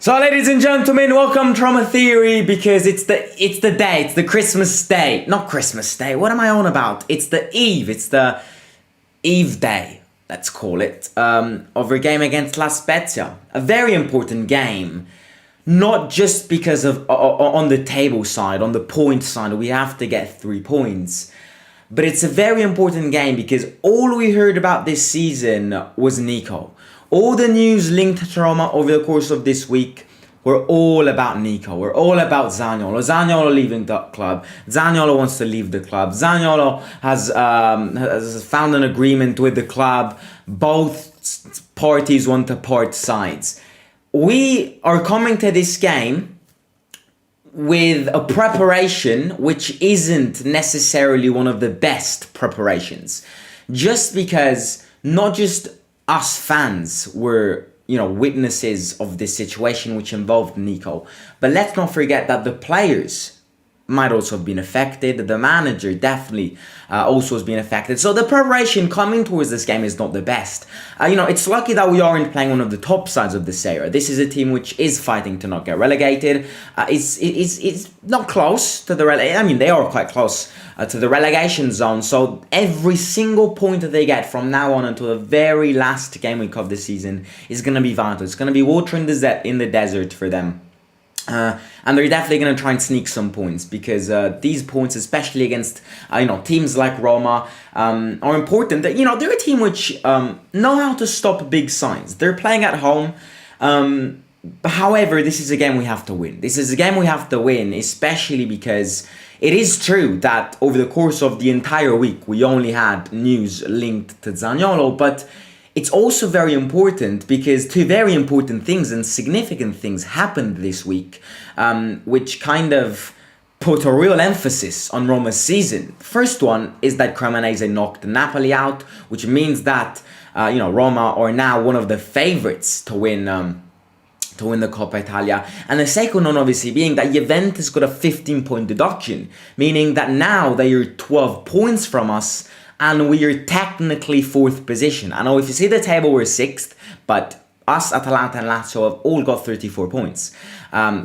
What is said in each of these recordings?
So, ladies and gentlemen, welcome to Roma Theory, because it's the Christmas day. Not Christmas day, what am I on about? It's the Eve day, let's call it, of our game against La Spezia. A very important game, not just because of, on the table side, on the point side, we have to get 3 points. But it's a very important game because all we heard about this season was NICO. All the news linked to Roma over the course of this week were all about NICO. We're all about Zaniolo. Zaniolo leaving the club. Zaniolo wants to leave the club. Zaniolo has found an agreement with the club. Both parties want to part sides. We are coming to this game with a preparation which isn't necessarily one of the best preparations. Just because not just us fans were, witnesses of this situation which involved NICO. But let's not forget that the players might also have been affected. The manager definitely also has been affected. So the preparation coming towards this game is not the best. It's lucky that we aren't playing one of the top sides of the Serie. This is a team which is fighting to not get relegated. It's not close to the they are quite close to the relegation zone. So every single point that they get from now on until the very last game week of the season is going to be vital. It's going to be water in the desert for them. And they're definitely going to try and sneak some points, because these points, especially against teams like Roma, are important. They're a team which know how to stop big sides. They're playing at home. However, this is a game we have to win. This is a game we have to win, especially because it is true that over the course of the entire week we only had news linked to Zaniolo, but it's also very important because 2 very important things and significant things happened this week, which kind of put a real emphasis on Roma's season. First one is that Cremonese knocked Napoli out, which means that Roma are now one of the favourites to win the Coppa Italia. And the second one obviously being that Juventus got a 15-point deduction, meaning that now they are 12 points from us, and we are technically 4th position. I know if you see the table, we're 6th, but us, Atalanta and Lazio have all got 34 points.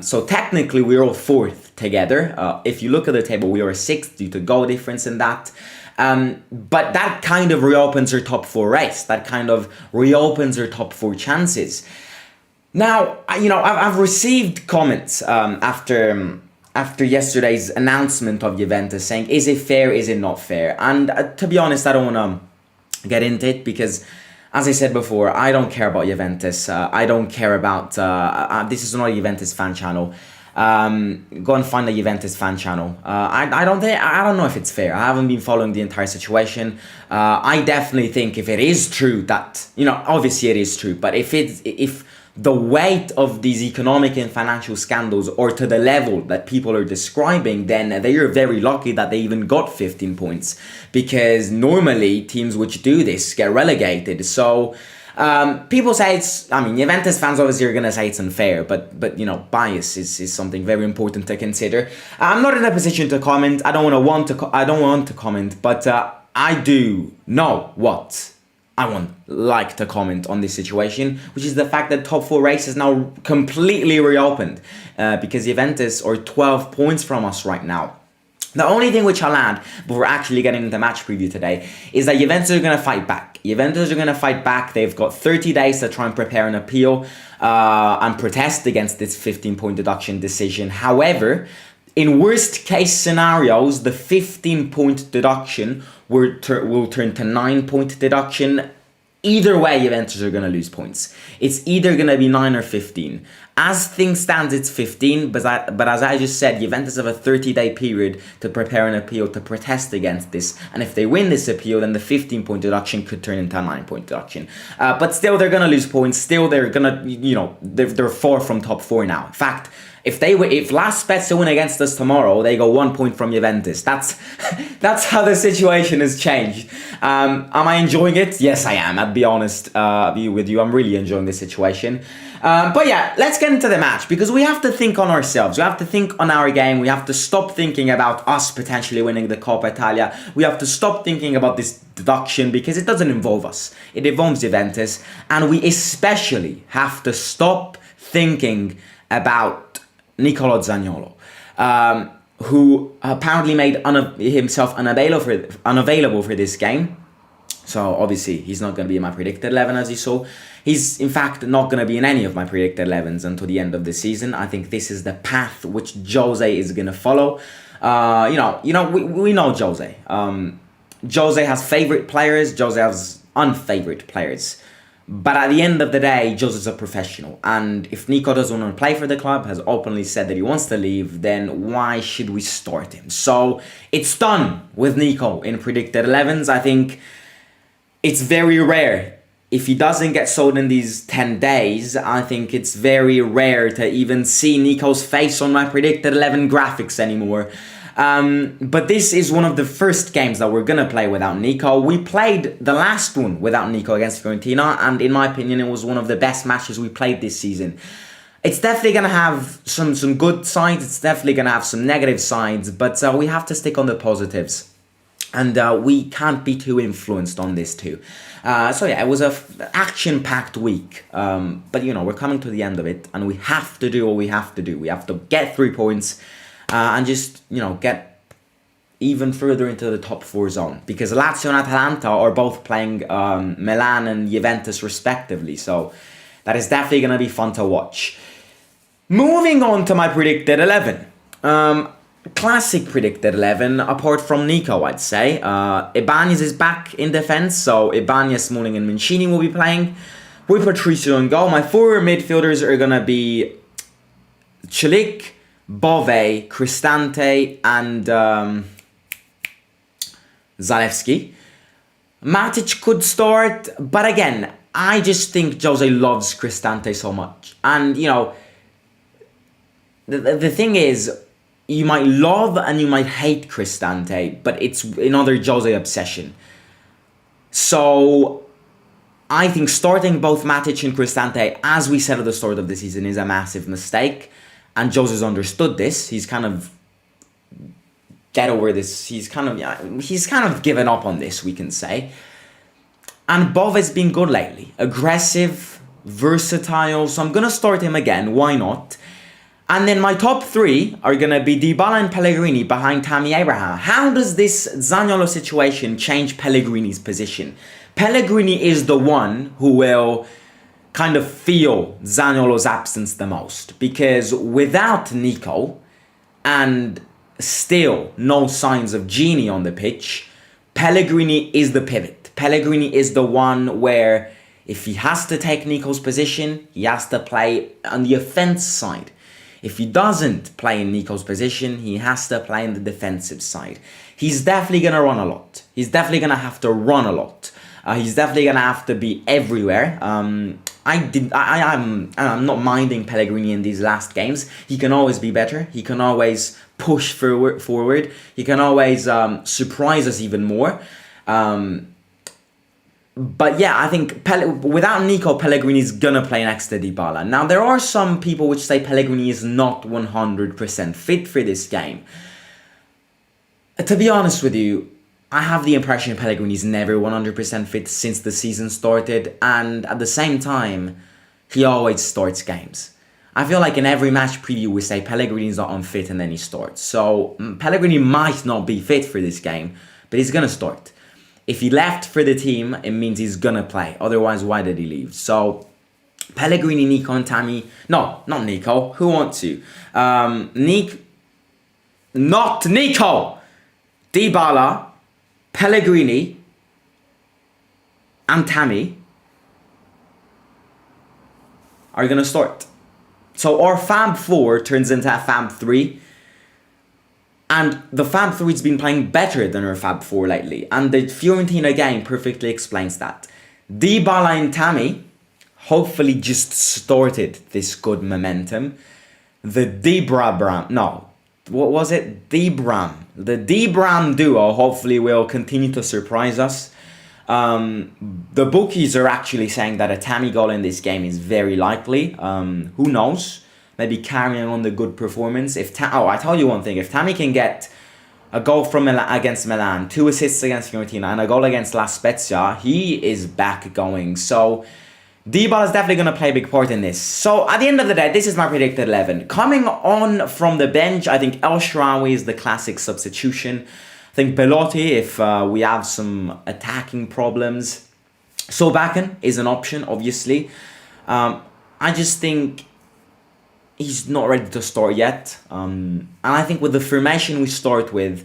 So technically we're all 4th together. If you look at the table, we are 6th due to goal difference in that. But that kind of reopens our top 4 race. That kind of reopens our top 4 chances. Now, I've received comments after yesterday's announcement of Juventus saying, is it fair, is it not fair? And to be honest, I don't want to get into it because, as I said before, I don't care about Juventus. I don't care about, this is not a Juventus fan channel. Go and find a Juventus fan channel. I don't know if it's fair. I haven't been following the entire situation. I definitely think if it is true that, obviously it is true, but if the weight of these economic and financial scandals are to the level that people are describing, then they are very lucky that they even got 15 points. Because normally teams which do this get relegated. So people say Juventus fans obviously are going to say it's unfair, but bias is something very important to consider. I'm not in a position to comment. I don't want to comment, but I do know what I like to comment on this situation, which is the fact that top 4 race is now completely reopened because Juventus are 12 points from us right now. The only thing which I'll add before actually getting into match preview today is that Juventus are going to fight back. Juventus are going to fight back. They've got 30 days to try and prepare an appeal and protest against this 15-point deduction decision. However, in worst case scenarios, the 15-point deduction will turn to 9-point deduction. Either way, Juventus are going to lose points. It's either going to be 9 or 15. As things stand, it's 15, but as I just said, Juventus have a 30-day period to prepare an appeal to protest against this. And if they win this appeal, then the 15-point deduction could turn into a 9-point deduction. But still, they're going to lose points. Still, they're going to, they're 4 from top 4 now. In fact, if La Spezia win against us tomorrow, they go 1 point from Juventus. That's how the situation has changed. Am I enjoying it? Yes, I am. I'll be honest with you. I'm really enjoying this situation. But yeah, let's get into the match because we have to think on ourselves. We have to think on our game. We have to stop thinking about us potentially winning the Coppa Italia. We have to stop thinking about this deduction because it doesn't involve us. It involves Juventus. And we especially have to stop thinking about Nicolo Zaniolo, who apparently made himself unavailable for this game. So obviously he's not going to be in my predicted 11, as you saw. He's in fact not going to be in any of my predicted 11s until the end of the season. I think this is the path which Jose is going to follow. We know Jose. Jose has favorite players. Jose has unfavorite players. But at the end of the day, Jose's a professional. And if Nico doesn't want to play for the club, has openly said that he wants to leave, then why should we start him? So it's done with Nico in predicted 11s. I think it's very rare. If he doesn't get sold in these 10 days, I think it's very rare to even see Nico's face on my predicted 11 graphics anymore. But this is one of the first games that we're going to play without Nico. We played the last one without Nico against Fiorentina, and in my opinion, it was one of the best matches we played this season. It's definitely going to have some good sides, it's definitely going to have some negative sides, but we have to stick on the positives. And we can't be too influenced on this too. So yeah, it was a action-packed week. But we're coming to the end of it, and we have to do what we have to do. We have to get 3 points. And just, get even further into the top 4 zone. Because Lazio and Atalanta are both playing Milan and Juventus respectively. So that is definitely going to be fun to watch. Moving on to my predicted 11. Classic predicted 11, apart from Nico, I'd say. Ibanez is back in defense. So Ibanez, Smalling and Mancini will be playing. With Patricio in goal. My 4 midfielders are going to be Celik, Bove, Cristante, and Zalewski. Matic could start, but again, I just think Jose loves Cristante so much. And, the thing is, you might love and you might hate Cristante, but it's another Jose obsession. So I think starting both Matic and Cristante, as we said at the start of the season, is a massive mistake. And Jose's understood this. He's kind of get over this. He's kind of given up on this, we can say. And Bove has been good lately. Aggressive, versatile. So I'm going to start him again. Why not? And then my top 3 are going to be Dybala and Pellegrini behind Tammy Abraham. How does this Zaniolo situation change Pellegrini's position? Pellegrini is the one who will kind of feel Zaniolo's absence the most, because without Nico and still no signs of Gini on the pitch, Pellegrini is the pivot. Pellegrini is the one where if he has to take Nico's position, he has to play on the offense side. If he doesn't play in Nico's position, he has to play in the defensive side. He's definitely going to run a lot. He's definitely going to have to run a lot. He's definitely going to have to be everywhere. I'm not minding Pellegrini in these last games. He can always be better. He can always push forward. He can always surprise us even more. But yeah, I think without Nico, Pellegrini is going to play next to Dybala. Now, there are some people which say Pellegrini is not 100% fit for this game. To be honest with you, I have the impression Pellegrini is never 100% fit since the season started, and at the same time, he always starts games. I feel like in every match preview we say Pellegrini is not unfit and then he starts. So Pellegrini might not be fit for this game, but he's going to start. If he left for the team, it means he's going to play. Otherwise, why did he leave? So Pellegrini, Nico and Tammy. No, not Nico. Who wants to? Not Nico! Dybala, Pellegrini, and Tammy are going to start. So our Fab 4 turns into a Fab 3. And the Fab 3 has been playing better than our Fab 4 lately. And the Fiorentina game perfectly explains that. Dybala and Tammy hopefully just started this good momentum. The Dybram duo hopefully will continue to surprise us. The bookies are actually saying that a Tammy goal in this game is very likely. Who knows? Maybe carrying on the good performance. I tell you one thing. If Tammy can get a goal from against Milan, 2 assists against Fiorentina, and a goal against La Spezia, he is back going. So Dybala is definitely going to play a big part in this. So at the end of the day, this is my predicted 11. Coming on from the bench, I think El Shaarawy is the classic substitution. I think Belotti, if we have some attacking problems. Solbakken is an option, obviously. I just think he's not ready to start yet. And I think with the formation we start with,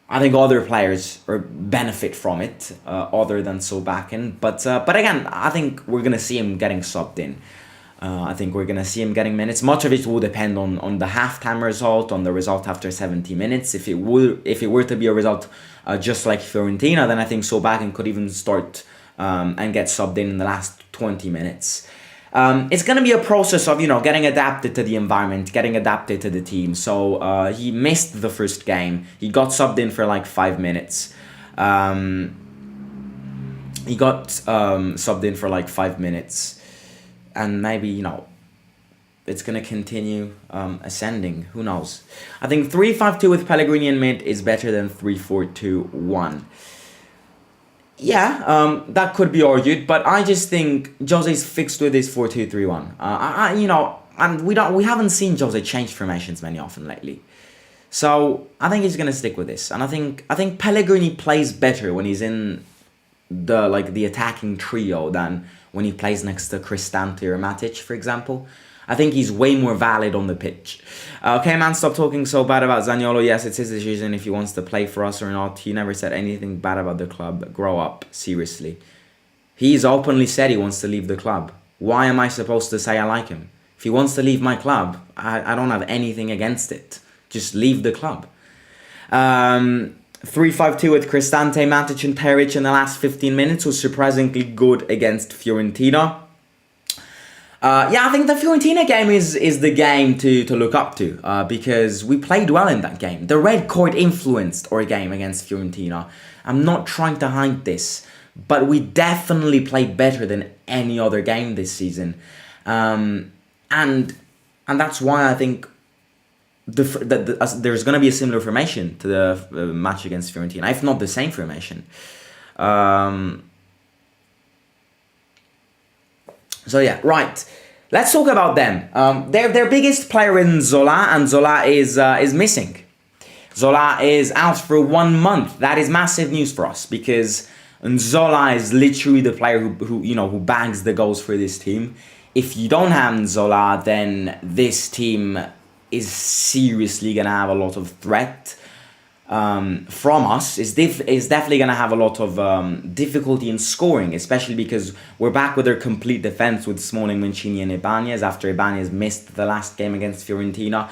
I think other players benefit from it, other than Solbakken. But again, I think we're gonna see him getting subbed in. I think we're gonna see him getting minutes. Much of it will depend on the halftime result, on the result after 70 minutes. If it were to be a result just like Fiorentina, then I think Solbakken could even start and get subbed in the last 20 minutes. It's going to be a process of, getting adapted to the environment, getting adapted to the team. So he missed the first game. He got subbed in for like 5 minutes. He got subbed in for like 5 minutes. And maybe, it's going to continue ascending. Who knows? I think 3-5-2 with Pellegrini in mid is better than 3-4-2-1. Yeah, that could be argued, but I just think Jose's fixed with his 4-2-3-1. And we haven't seen Jose change formations many often lately. So I think he's gonna stick with this, and I think Pellegrini plays better when he's in the attacking trio than when he plays next to Cristante or Matic, for example. I think he's way more valid on the pitch. Okay, man, stop talking so bad about Zaniolo. Yes, it's his decision if he wants to play for us or not. He never said anything bad about the club. Grow up, seriously. He's openly said he wants to leave the club. Why am I supposed to say I like him? If he wants to leave my club, I don't have anything against it. Just leave the club. 3-5-2 with Cristante, Matic and Peric in the last 15 minutes was surprisingly good against Fiorentina. I think the Fiorentina game is the game to look up to because we played well in that game. The red card influenced our game against Fiorentina. I'm not trying to hide this, but we definitely played better than any other game this season, and that's why I think there's going to be a similar formation to the match against Fiorentina, if not the same formation. So yeah, right. Let's talk about them. Their biggest player in Zola, and Zola is missing. Zola is out for 1 month. That is massive news for us because Zola is literally the player who bags the goals for this team. If you don't have Zola, then this team is seriously gonna have a lot of threat from us. Is definitely gonna have a lot of difficulty in scoring, especially because we're back with our complete defense with Smalling, Mancini, and Ibanez after Ibanez missed the last game against Fiorentina,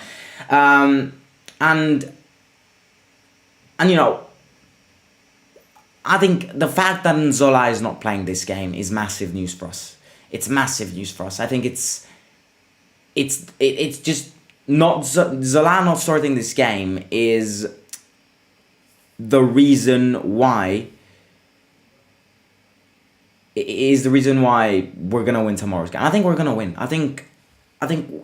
and I think the fact that Nzola is not playing this game is massive news for us. It's massive news for us. I think it's just not Zola not starting this game is the reason why we're gonna win tomorrow's game. I think we're gonna win. I think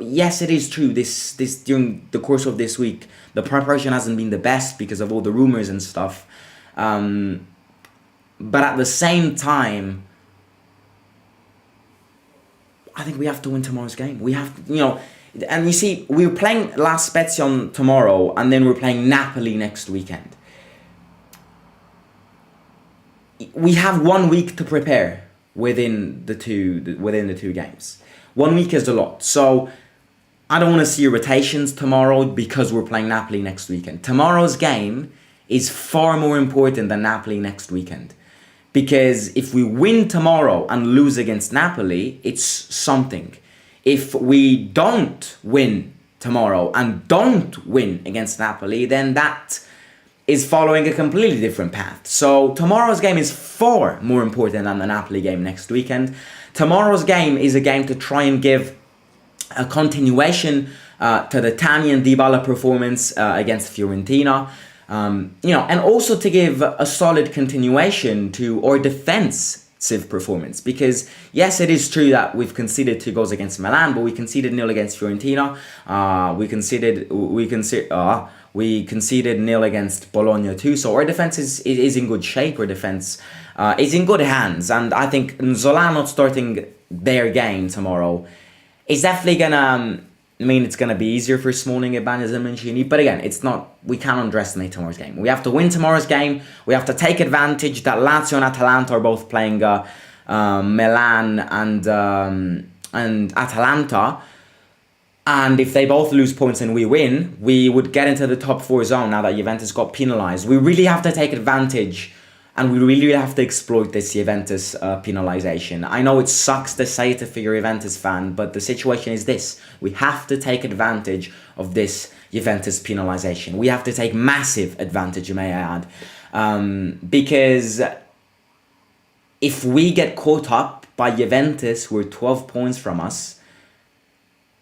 yes, it is true. This during the course of this week, the preparation hasn't been the best because of all the rumors and stuff. But at the same time, I think we have to win tomorrow's game. We have to, and you see, we're playing La Spezia tomorrow, and then we're playing Napoli next weekend. We have 1 week to prepare within the two games. 1 week is a lot. So I don't want to see rotations tomorrow because we're playing Napoli next weekend. Tomorrow's game is far more important than Napoli next weekend. Because if we win tomorrow and lose against Napoli, it's something. If we don't win tomorrow and don't win against Napoli, then that is following a completely different path. So tomorrow's game is far more important than the Napoli game next weekend. Tomorrow's game is a game to try and give a continuation to the Tani and Dybala performance against Fiorentina. And also to give a solid continuation to our defensive performance. Because yes, it is true that we've conceded 2 goals against Milan, but we conceded 0 against Fiorentina. We conceded 0 against Bologna too. So our defense is in good shape. Our defense is in good hands, and I think Zola not starting their game tomorrow is definitely gonna mean it's gonna be easier for Smalling, Ibanez, and Mancini. But again, it's not. We can't underestimate tomorrow's game. We have to win tomorrow's game. We have to take advantage that Lazio and Atalanta are both playing Milan and Atalanta. And if they both lose points and we win, we would get into the top 4 zone now that Juventus got penalised. We really have to take advantage, and we really have to exploit this Juventus penalisation. I know it sucks to say it if you're a Juventus fan, but the situation is this. We have to take advantage of this Juventus penalisation. We have to take massive advantage, may I add. Because if we get caught up by Juventus, who are 12 points from us,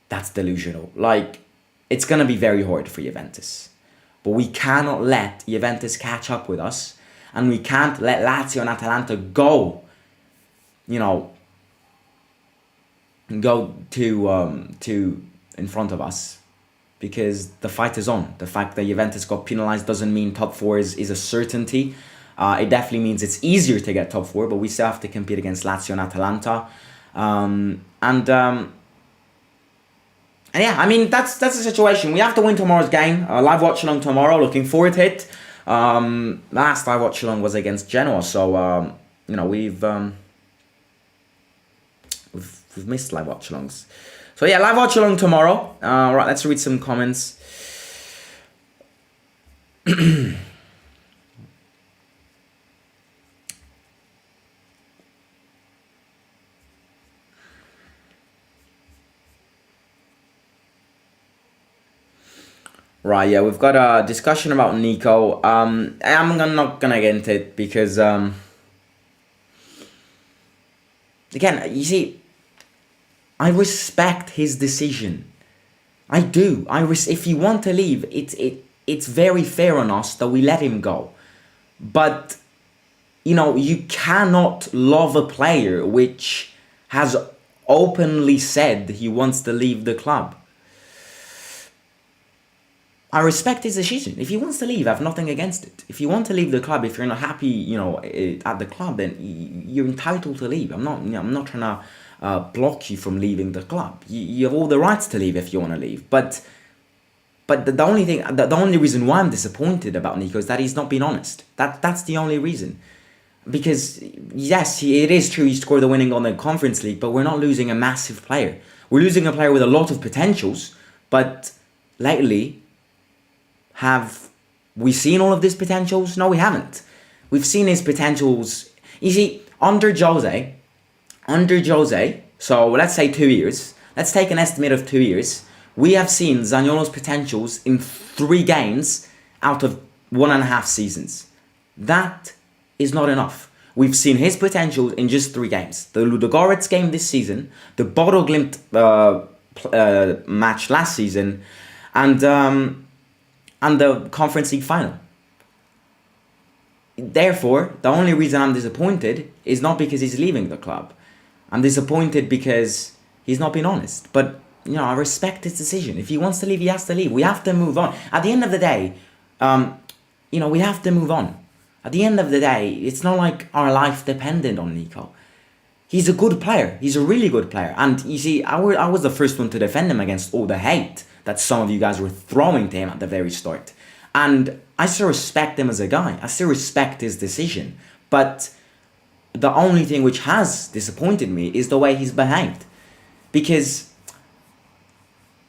that's delusional. Like, it's going to be very hard for Juventus. But we cannot let Juventus catch up with us. And we can't let Lazio and Atalanta go to in front of us. Because the fight is on. The fact that Juventus got penalised doesn't mean top 4 is a certainty. It definitely means it's easier to get top 4. But we still have to compete against Lazio and Atalanta. And yeah, I mean, that's the situation. We have to win tomorrow's game. Live watch along tomorrow. Looking forward to it. Last live watch along was against Genoa, so we've missed live watch alongs. So yeah, live watch along tomorrow. Right, let's read some comments. Right, yeah, we've got a discussion about Nico. I'm not gonna get into it because, again, you see, I respect his decision. I do. If he want to leave, it's very fair on us that we let him go. But, you cannot love a player which has openly said he wants to leave the club. I respect his decision. If he wants to leave, I have nothing against it. If you want to leave the club, if you're not happy, at the club, then you're entitled to leave. I'm not trying to block you from leaving the club. You have all the rights to leave if you want to leave. But the only reason why I'm disappointed about Nico is that he's not been honest. That's the only reason. Because yes, it is true he scored the winning goal in the Conference League, but we're not losing a massive player. We're losing a player with a lot of potentials, but lately, have we seen all of these potentials? No, we haven't. We've seen his potentials. You see, under Jose, so let's say 2 years. Let's take an estimate of 2 years. We have seen Zaniolo's potentials in 3 games out of 1.5 seasons. That is not enough. We've seen his potential in just 3 games. The Ludogorets game this season, the Bodo Glimt match last season, and the Conference League final. Therefore, the only reason I'm disappointed is not because he's leaving the club. I'm disappointed because he's not been honest. But, I respect his decision. If he wants to leave, he has to leave. We have to move on. At the end of the day, we have to move on. At the end of the day, it's not like our life depended on Nico. He's a good player. He's a really good player. And you see, I was the first one to defend him against all the hate that some of you guys were throwing to him at the very start. And I still respect him as a guy. I still respect his decision. But the only thing which has disappointed me is the way he's behaved. Because,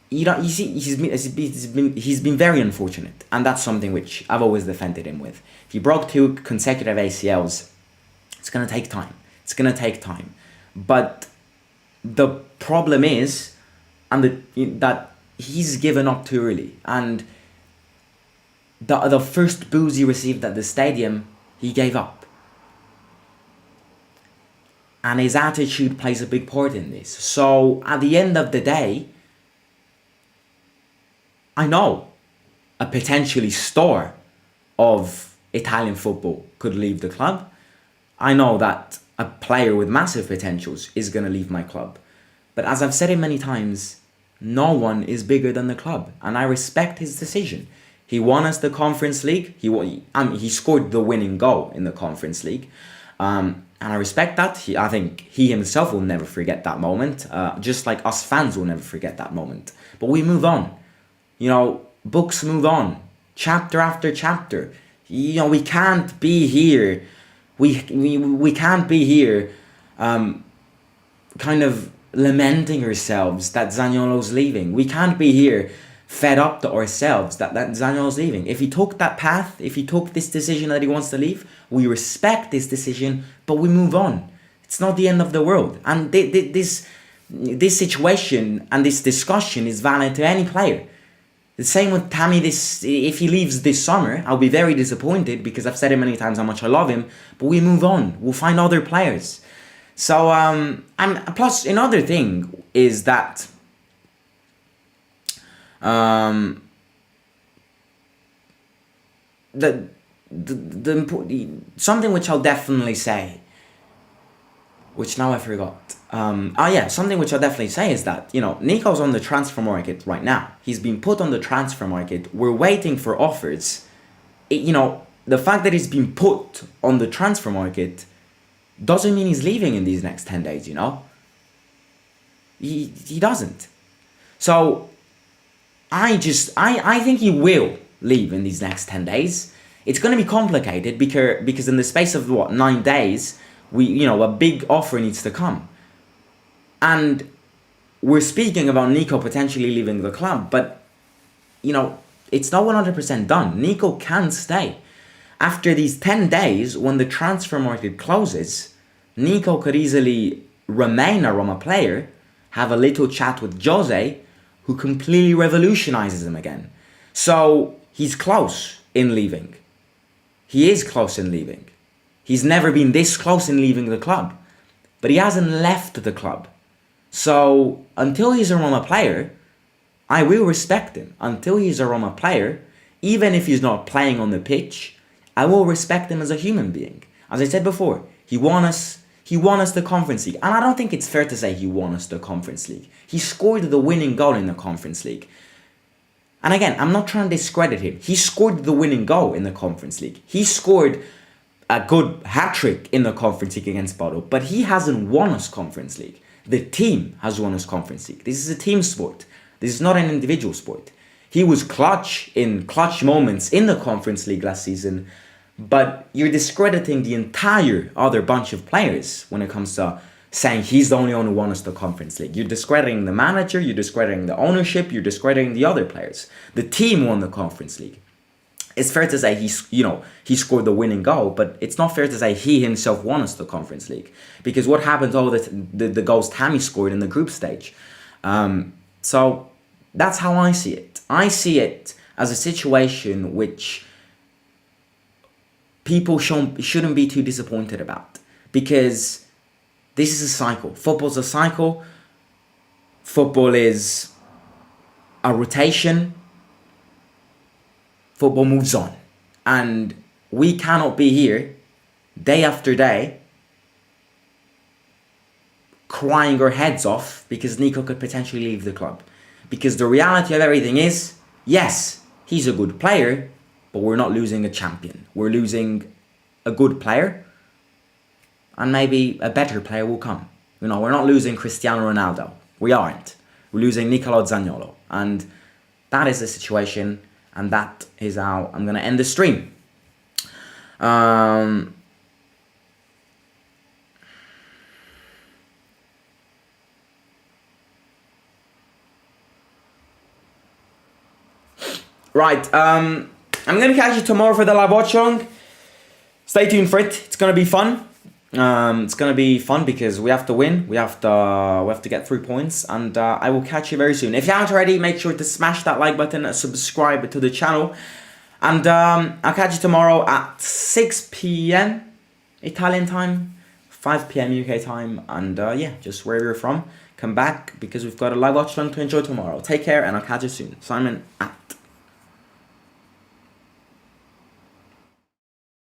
you see, he's been very unfortunate. And that's something which I've always defended him with. If he broke 2 consecutive ACLs, it's going to take time. It's going to take time. But the problem is that he's given up too early. And the first booze he received at the stadium, he gave up. And his attitude plays a big part in this. So at the end of the day, I know a potentially star of Italian football could leave the club. I know that a player with massive potentials is going to leave my club. But as I've said it many times, no one is bigger than the club. And I respect his decision. He won us the Conference League. He scored the winning goal in the Conference League. And I respect that. I think he himself will never forget that moment, just like us fans will never forget that moment. But we move on. Books move on, chapter after chapter. We can't be here. We can't be here, kind of lamenting ourselves that Zaniolo's leaving. We can't be here fed up to ourselves that Zaniolo's leaving. If he took that path, if he took this decision that he wants to leave, we respect this decision, but we move on. It's not the end of the world. And this situation and this discussion is valid to any player. The same with Tammy. If he leaves this summer, I'll be very disappointed because I've said it many times how much I love him, but we move on. We'll find other players. So, and plus another thing is that something which I'll definitely say, which now I forgot. Something which I'll definitely say is that, Nico's on the transfer market right now. He's been put on the transfer market. We're waiting for offers. The fact that he's been put on the transfer market doesn't mean he's leaving in these next 10 days, He doesn't. So, I think he will leave in these next 10 days. It's going to be complicated because in the space of 9 days, a big offer needs to come. And we're speaking about Nico potentially leaving the club, but it's not 100% done. Nico can stay. After these 10 days, when the transfer market closes, Nico could easily remain a Roma player, have a little chat with Jose, who completely revolutionizes him again. So he's close in leaving. He is close in leaving. He's never been this close in leaving the club. But he hasn't left the club. So until he's a Roma player, I will respect him. Until he's a Roma player, even if he's not playing on the pitch, I will respect him as a human being. As I said before, he won us the Conference League. And I don't think it's fair to say he won us the Conference League. He scored the winning goal in the Conference League. And again, I'm not trying to discredit him. He scored the winning goal in the Conference League. He scored a good hat-trick in the Conference League against Bodo. But he hasn't won us Conference League. The team has won us Conference League. This is a team sport. This is not an individual sport. He was clutch in clutch moments in the Conference League last season. But you're discrediting the entire other bunch of players when it comes to saying he's the only one who won us the Conference League. You're discrediting the manager, you're discrediting the ownership, you're discrediting the other players. The team won the Conference League. It's fair to say he scored the winning goal, but it's not fair to say he himself won us the Conference League. Because what happened to all the goals Tammy scored in the group stage? So that's how I see it. I see it as a situation which people shouldn't be too disappointed about, because this is a cycle. Football's a cycle. Football is a rotation. Football moves on. And we cannot be here day after day crying our heads off because Nico could potentially leave the club. Because the reality of everything is, yes, he's a good player, but we're not losing a champion. We're losing a good player, and maybe a better player will come. We're not losing Cristiano Ronaldo. We aren't. We're losing Nicolo Zaniolo. And that is the situation, and that is how I'm going to end the stream. Right, I'm going to catch you tomorrow for the live watch along. Stay tuned for it. It's going to be fun. It's going to be fun because we have to win. We have to get 3 points, and I will catch you very soon. If you haven't already, make sure to smash that like button and subscribe to the channel. And I'll catch you tomorrow at 6 p.m. Italian time, 5 p.m. UK time, and just wherever you're from, come back because we've got a live watch along to enjoy tomorrow. Take care, and I'll catch you soon. Simon out.